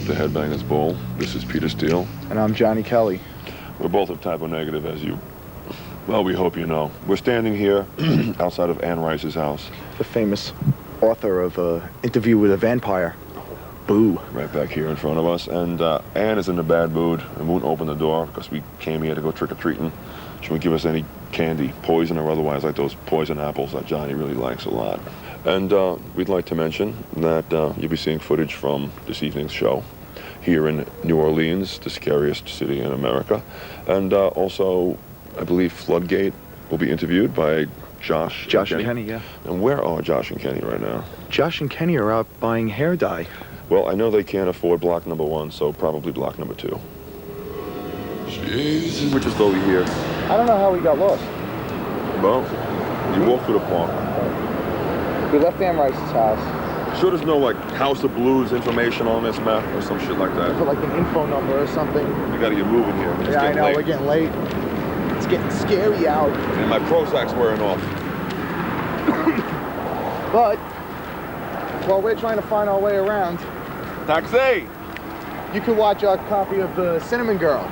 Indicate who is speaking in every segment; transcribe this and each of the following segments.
Speaker 1: welcome to Headbangers Bowl. This is Peter Steele.
Speaker 2: And I'm Johnny Kelly.
Speaker 1: We're both of typo negative, as you, well, we hope you know. We're standing here outside of Anne Rice's house.
Speaker 2: The famous author of Interview with a Vampire. Boo.
Speaker 1: Right back here in front of us. And Anne is in a bad mood and won't open the door because we came here to go trick-or-treating. She won't give us any candy, poison or otherwise, like those poison apples that Johnny really likes a lot. And we'd like to mention that you'll be seeing footage from this evening's show here in New Orleans, the scariest city in America. And also, I believe Floodgate will be interviewed by Josh
Speaker 2: and Kenny, yeah.
Speaker 1: And where are Josh and Kenny right now?
Speaker 2: Josh and Kenny are out buying hair dye.
Speaker 1: Well, I know they can't afford block number 1, so probably block number 2. Jeez. We're just over here.
Speaker 2: I don't know how we got lost.
Speaker 1: Well, you walk through the park.
Speaker 2: We left Anne Rice's house.
Speaker 1: Sure there's no, like, House of Blues information on this map or some shit like that?
Speaker 2: Put, like, an info number or something.
Speaker 1: You gotta get moving here. It's
Speaker 2: yeah, I know,
Speaker 1: late.
Speaker 2: we're getting late. It's getting scary out.
Speaker 1: And my Prozac's wearing off.
Speaker 2: But, while we're trying to find our way around...
Speaker 1: Taxi!
Speaker 2: You can watch our copy of The Cinnamon Girl.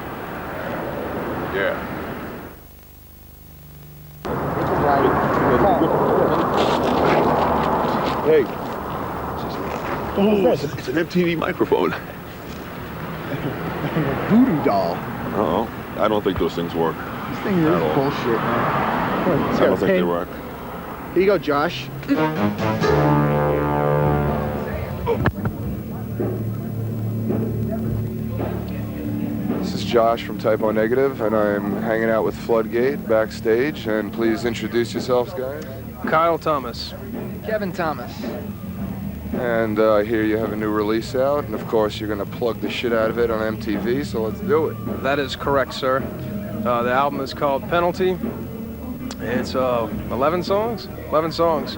Speaker 1: Yeah.
Speaker 2: We can ride.
Speaker 1: Hey.
Speaker 2: What's
Speaker 1: It's an MTV microphone.
Speaker 2: Voodoo doll.
Speaker 1: Uh-oh. I don't think those things work.
Speaker 2: This thing is bullshit, man.
Speaker 1: I don't think they work.
Speaker 2: Here you go, Josh.
Speaker 3: This is Josh from Typo Negative, and I'm hanging out with Floodgate backstage. And please introduce yourselves, guys.
Speaker 4: Kyle Thomas.
Speaker 5: Kevin Thomas.
Speaker 3: And I hear you have a new release out, and of course you're going to plug the shit out of it on MTV, so let's do it.
Speaker 4: That is correct, sir. The album is called Penalty. It's 11 songs? 11 songs.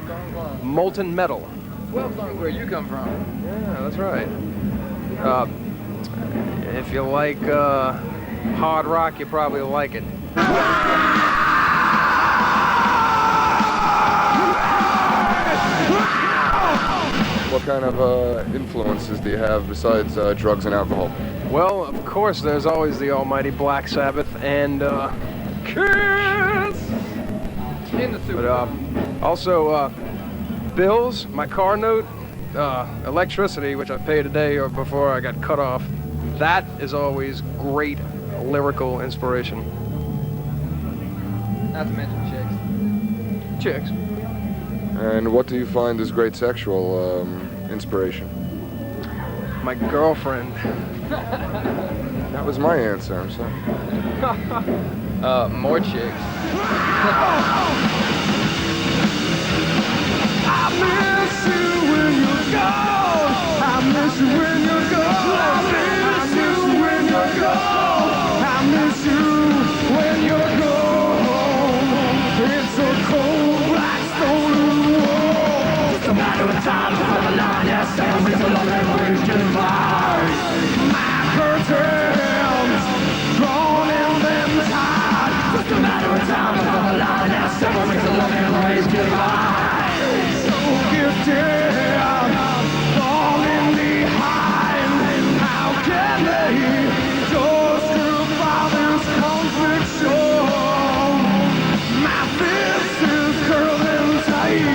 Speaker 4: Molten Metal.
Speaker 5: 12 songs where you come from.
Speaker 4: Yeah, that's right. If you like hard rock, you probably like it.
Speaker 3: What kind of influences do you have besides drugs and alcohol?
Speaker 4: Well, of course, there's always the almighty Black Sabbath and Kiss!
Speaker 5: In the suit.
Speaker 4: But also bills, my car note, electricity, which I paid today or before I got cut off. That is always great lyrical inspiration.
Speaker 5: Not to mention chicks.
Speaker 4: Chicks.
Speaker 3: And what do you find is great sexual inspiration?
Speaker 4: My girlfriend.
Speaker 3: That was my answer, I'm sorry.
Speaker 5: More chicks.
Speaker 6: I miss you when you're gone. I miss you when you're gone. I miss you when you're gone. I miss you when you're gone. It's a cold black stone wall. Just a matter of time before the line has sailed into the memories goodbye. My curtains drawn in them tight. Just a matter of time before the line has sailed into the memories goodbye. Gifted, falling behind. How can they justify this conviction? My fist is curling tight.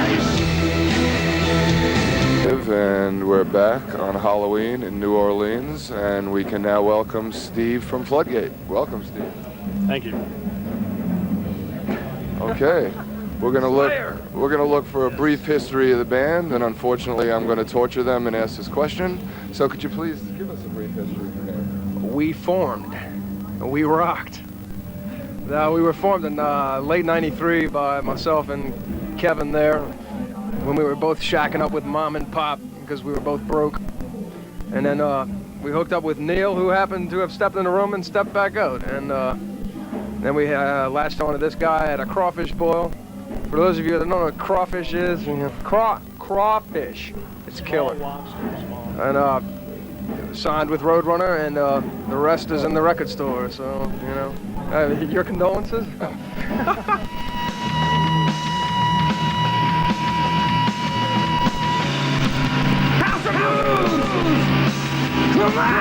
Speaker 3: And we're back on Halloween in New Orleans, and we can now welcome Steve from Floodgate. Welcome, Steve.
Speaker 7: Thank you.
Speaker 3: Okay. We're gonna look for a brief history of the band, and unfortunately I'm gonna torture them and ask this question. So could you please give us a brief history of the band?
Speaker 4: We formed. We rocked. We were formed in late '93 by myself and Kevin there, when we were both shacking up with Mom and Pop because we were both broke. And then we hooked up with Neil, who happened to have stepped in the room and stepped back out. And then we latched on to this guy at a crawfish boil. For those of you that don't know what crawfish is, crawfish. It's killer. And signed with Roadrunner, and the rest is in the record store. So, you know, your condolences.
Speaker 6: House of Blues! Come on!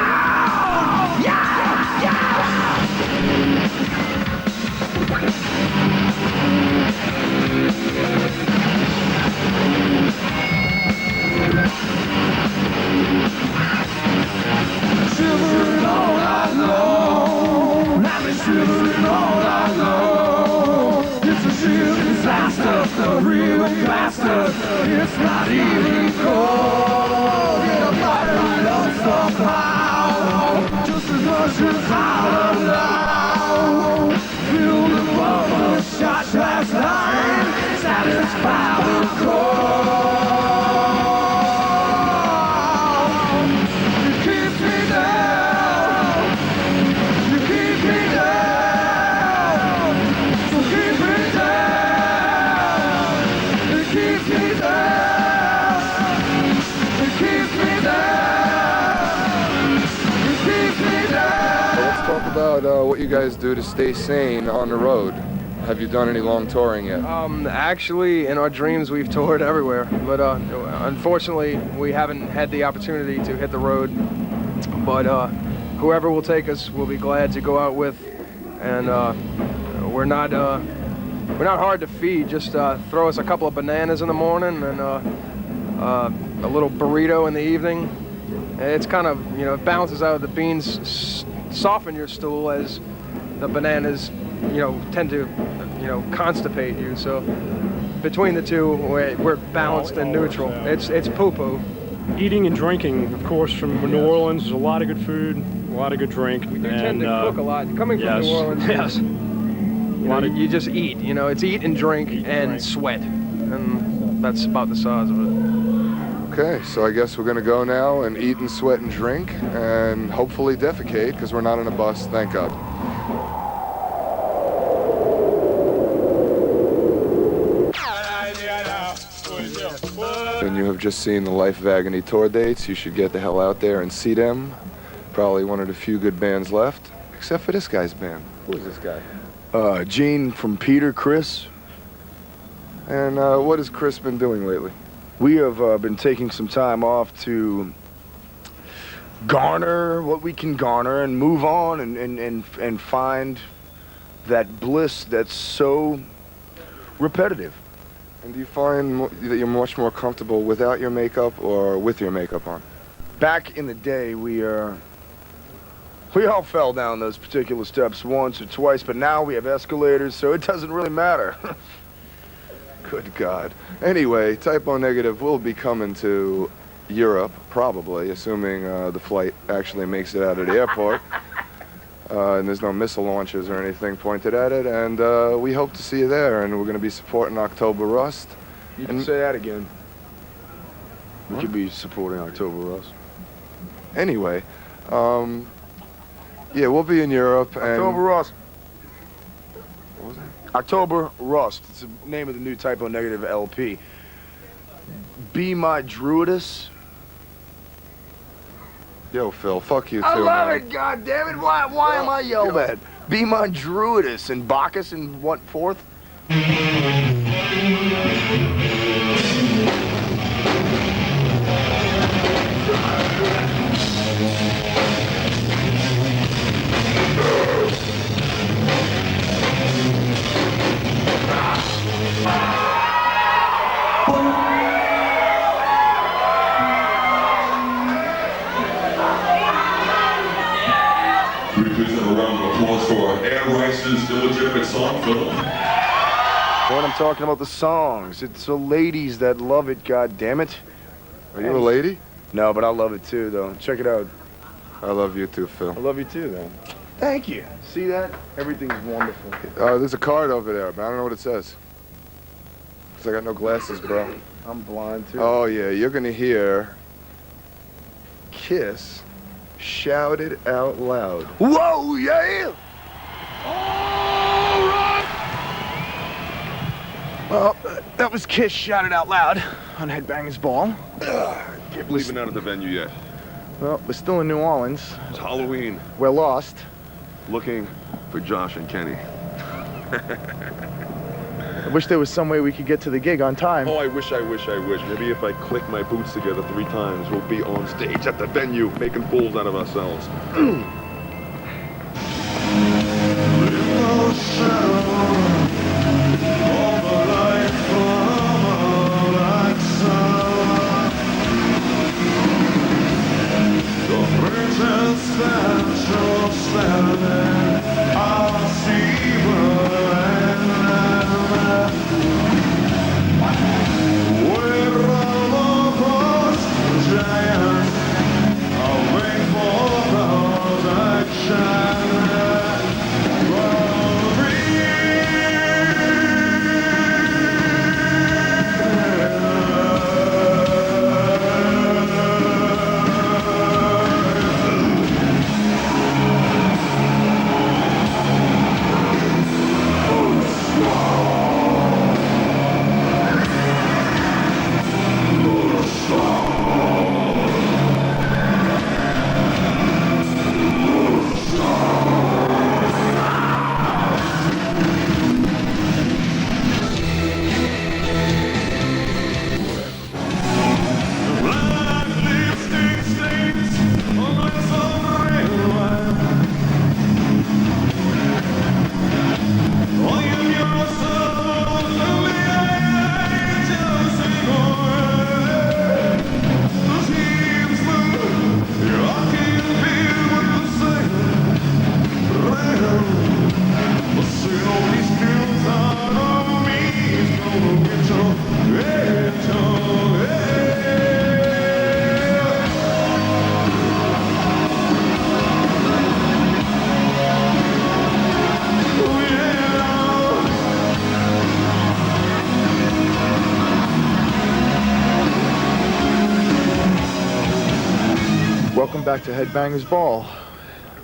Speaker 6: It's not even cold. It'll light right up somehow. Just as much as I allow. Feel the love of shots last night. Satisfy the cold. You keep me down. You keep me down. So keep me down. It keeps me down. It keeps me down. It keeps me down.
Speaker 3: Let's talk about what you guys do to stay sane on the road. Have you done any long touring yet?
Speaker 4: Actually, in our dreams, we've toured everywhere, but unfortunately, we haven't had the opportunity to hit the road. But whoever will take us, we'll be glad to go out with, and we're not hard to feed. Just throw us a couple of bananas in the morning and a little burrito in the evening. It's kind of, it balances out. The beans soften your stool as the bananas, tend to, constipate you. So between the two, we're balanced and neutral. It's poo-poo.
Speaker 7: Eating and drinking, of course, from New Orleans. There's a lot of good food, a lot of good drink.
Speaker 4: We do tend to cook a lot. Coming from New Orleans,
Speaker 7: yes.
Speaker 4: you just eat. It's eat and drink and sweat, and that's about the size of it.
Speaker 3: Okay, so I guess we're gonna go now and eat and sweat and drink and hopefully defecate because we're not on a bus, thank God. And you have just seen the Life of Agony tour dates. You should get the hell out there and see them. Probably one of the few good bands left, except for this guy's band. Who is this guy?
Speaker 2: Gene from Peter, Chris.
Speaker 3: And what has Chris been doing lately?
Speaker 2: We have been taking some time off to garner what we can garner and move on and find that bliss that's so repetitive.
Speaker 3: And do you find that you're much more comfortable without your makeup or with your makeup on?
Speaker 2: Back in the day, we all fell down those particular steps once or twice, but now we have escalators, so it doesn't really matter.
Speaker 3: Good God. Anyway, Typo Negative will be coming to Europe, probably, assuming the flight actually makes it out of the airport. And there's no missile launches or anything pointed at it. And we hope to see you there. And we're going to be supporting October Rust.
Speaker 2: You can say that again. We could be supporting October Rust.
Speaker 3: Anyway, yeah, we'll be in Europe. And
Speaker 2: October Rust.
Speaker 3: What was that?
Speaker 2: October Rust. It's the name of the new Typo Negative LP. Be My Druidess.
Speaker 3: Yo, Phil, fuck you too,
Speaker 2: I love
Speaker 3: man.
Speaker 2: it, goddammit. Why am I yelled at? Be My Druidess and Bacchus and what, fourth?
Speaker 1: Please have a round of applause for Anne Rice's illegitimate song, Phil.
Speaker 2: When I'm talking about the songs, it's the ladies that love it, goddammit.
Speaker 3: Are you a lady?
Speaker 2: No, but I love it too, though. Check it out.
Speaker 3: I love you too, Phil.
Speaker 2: I love you too, though. Thank you. See that? Everything's wonderful.
Speaker 3: There's a card over there, but I don't know what it says. Because I got no glasses, bro.
Speaker 2: I'm blind too.
Speaker 3: Oh, yeah, you're going to hear Kiss shouted out loud.
Speaker 2: Whoa, yeah! Well, that was Kiss shouted out loud on Headbangers Ball.
Speaker 1: Can't believe we're not at the venue yet.
Speaker 2: Well, we're still in New Orleans.
Speaker 1: It's Halloween.
Speaker 2: We're lost.
Speaker 1: Looking for Josh and Kenny.
Speaker 2: I wish there was some way we could get to the gig on time.
Speaker 1: Oh, I wish. Maybe if I click my boots together 3 times, we'll be on stage at the venue making fools out of ourselves.
Speaker 2: back to Headbangers Ball.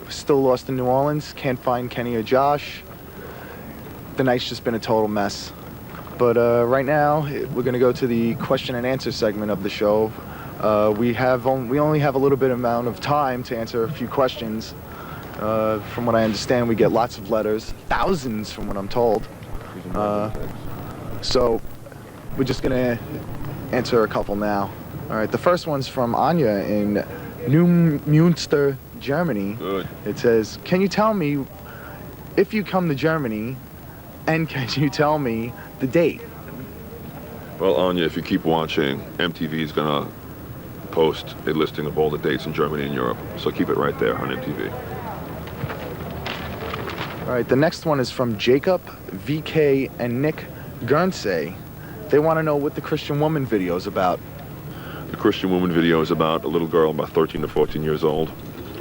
Speaker 2: Still lost in New Orleans. Can't find Kenny or Josh. The night's just been a total mess. But right now, we're going to go to the question and answer segment of the show. We only have a little bit amount of time to answer a few questions. From what I understand, we get lots of letters, thousands from what I'm told. So we're just going to answer a couple now. All right, the first one's from Anya in Neumünster, Germany.
Speaker 1: Good.
Speaker 2: It says, can you tell me if you come to Germany, and can you tell me the date?
Speaker 1: Well, Anya, if you keep watching, MTV is going to post a listing of all the dates in Germany and Europe. So keep it right there on MTV.
Speaker 2: All right, the next one is from Jacob, VK, and Nick Guernsey. They want to know what the Christian Woman video is about.
Speaker 1: The Christian Woman video is about a little girl about 13 to 14 years old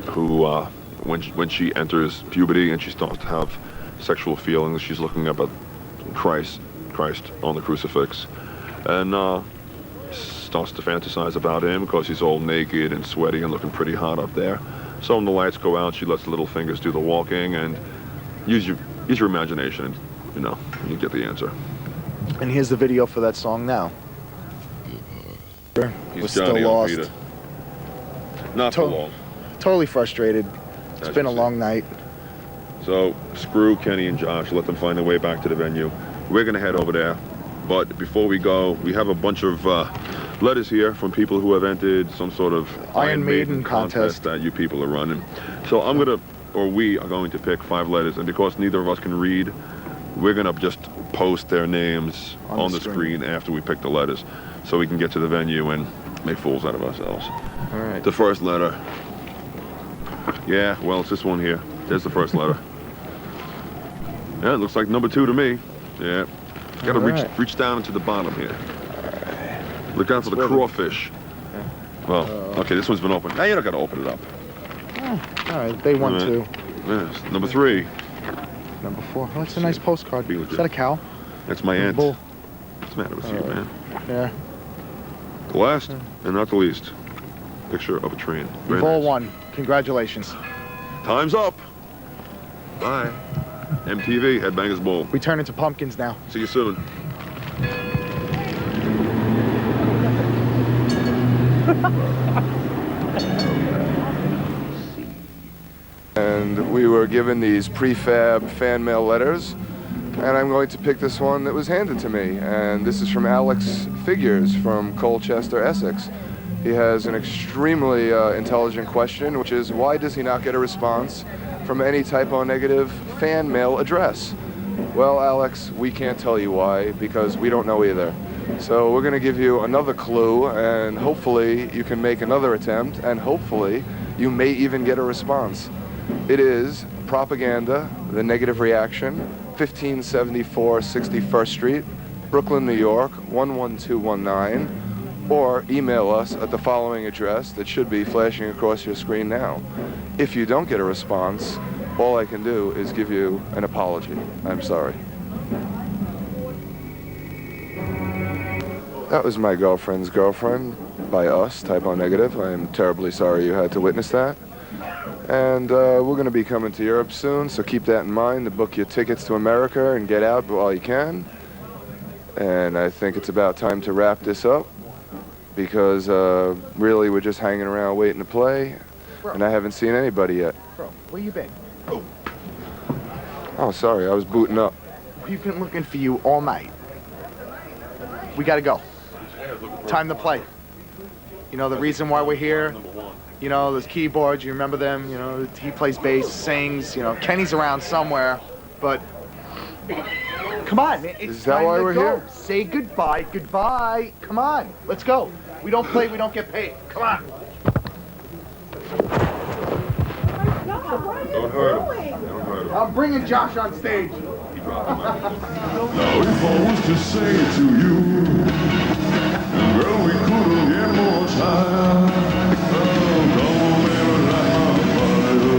Speaker 1: who, when she enters puberty and she starts to have sexual feelings, she's looking up at Christ on the crucifix, and starts to fantasize about him because he's all naked and sweaty and looking pretty hot up there. So when the lights go out, she lets the little fingers do the walking, and use your imagination, and you get the answer.
Speaker 2: And here's the video for that song now. We're
Speaker 1: He's
Speaker 2: still
Speaker 1: Johnny on
Speaker 2: lost.
Speaker 1: Peter. Not for long.
Speaker 2: Totally frustrated. It's
Speaker 1: As
Speaker 2: been a
Speaker 1: you
Speaker 2: long
Speaker 1: see.
Speaker 2: night.
Speaker 1: So screw Kenny and Josh. Let them find their way back to the venue. We're gonna head over there. But before we go, we have a bunch of letters here from people who have entered some sort of
Speaker 2: Iron Maiden contest
Speaker 1: that you people are running. So we are going to pick 5 letters, and because neither of us can read, we're gonna just post their names on the screen after we pick the letters, so we can get to the venue and make fools out of ourselves.
Speaker 2: All right.
Speaker 1: The first letter. Yeah, well, it's this one here. There's the first letter. Yeah, it looks like number 2 to me. Yeah. Gotta reach down into the bottom here. Look out for the crawfish. Well, okay, this one's been opened. Now you don't gotta open it up.
Speaker 2: All right, they won too.
Speaker 1: Yes, number 3.
Speaker 2: Number 4. Oh, it's a nice postcard.
Speaker 1: Be
Speaker 2: Is
Speaker 1: legit.
Speaker 2: that a cow?
Speaker 1: That's my aunt.
Speaker 2: Bull.
Speaker 1: What's the matter with you, man?
Speaker 2: Yeah.
Speaker 1: The last, and not the least, picture of a train. Very
Speaker 2: You've all
Speaker 1: nice.
Speaker 2: won. Congratulations.
Speaker 1: Time's up. Bye. MTV, Headbangers Bowl.
Speaker 2: We turn into pumpkins now.
Speaker 1: See you soon.
Speaker 3: And we were given these prefab fan mail letters, and I'm going to pick this one that was handed to me. And this is from Alex Figures from Colchester, Essex. He has an extremely intelligent question, which is, why does he not get a response from any typo negative fan mail address? Well, Alex, we can't tell you why, because we don't know either. So we're going to give you another clue, and hopefully you can make another attempt, and hopefully you may even get a response. It is Propaganda, The Negative Reaction, 1574 61st Street, Brooklyn, New York, 11219, or email us at the following address that should be flashing across your screen now. If you don't get a response, all I can do is give you an apology. I'm sorry. That was my girlfriend's girlfriend, by us, typo negative. I'm terribly sorry you had to witness that. And we're going to be coming to Europe soon, so keep that in mind to book your tickets to America and get out while you can. And I think it's about time to wrap this up, because really we're just hanging around waiting to play, and I haven't seen anybody yet.
Speaker 2: Bro, where you been?
Speaker 3: Oh, sorry, I was booting up.
Speaker 2: We've been looking for you all night. We gotta go. Time to play. You know the reason why we're here? You know, those keyboards, you remember them? You know, he plays bass, sings, you know, Kenny's around somewhere, but come on, man. It's
Speaker 3: Is that
Speaker 2: time
Speaker 3: why
Speaker 2: to
Speaker 3: we're
Speaker 2: go.
Speaker 3: here?
Speaker 2: Say goodbye, goodbye. Come on, let's go. We don't play, we don't get paid. Come on.
Speaker 1: Don't hurt him. Don't hurt him.
Speaker 2: I'm bringing Josh on stage.
Speaker 6: Now if I was to say it to you, girl, we couldn't get more time. Oh, come on, baby, light my fire.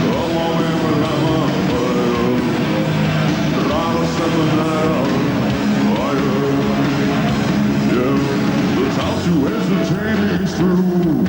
Speaker 6: Come on, baby, light my fire. Try to set the night on fire. Yeah, the time to entertain is through.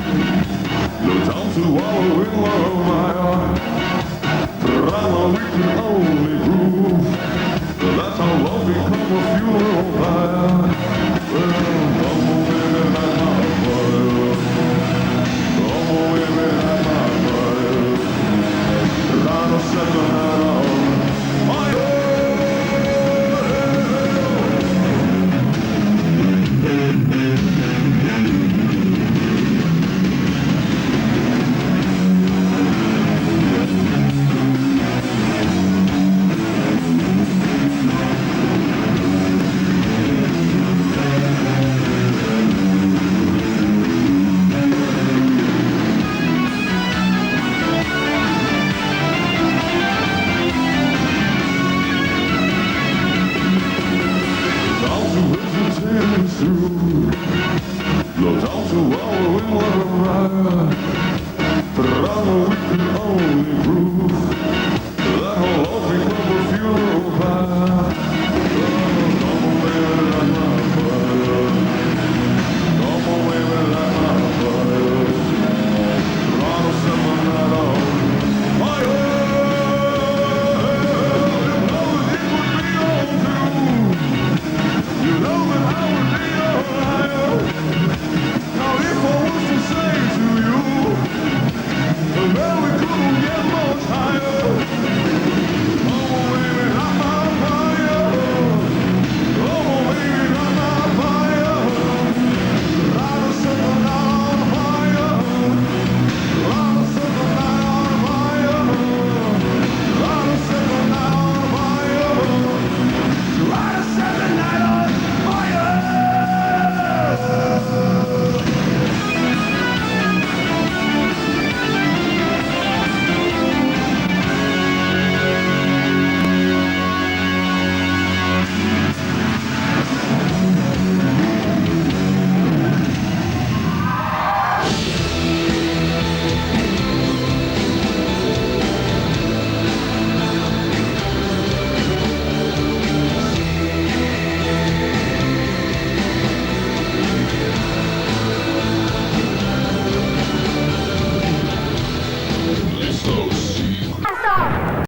Speaker 6: through.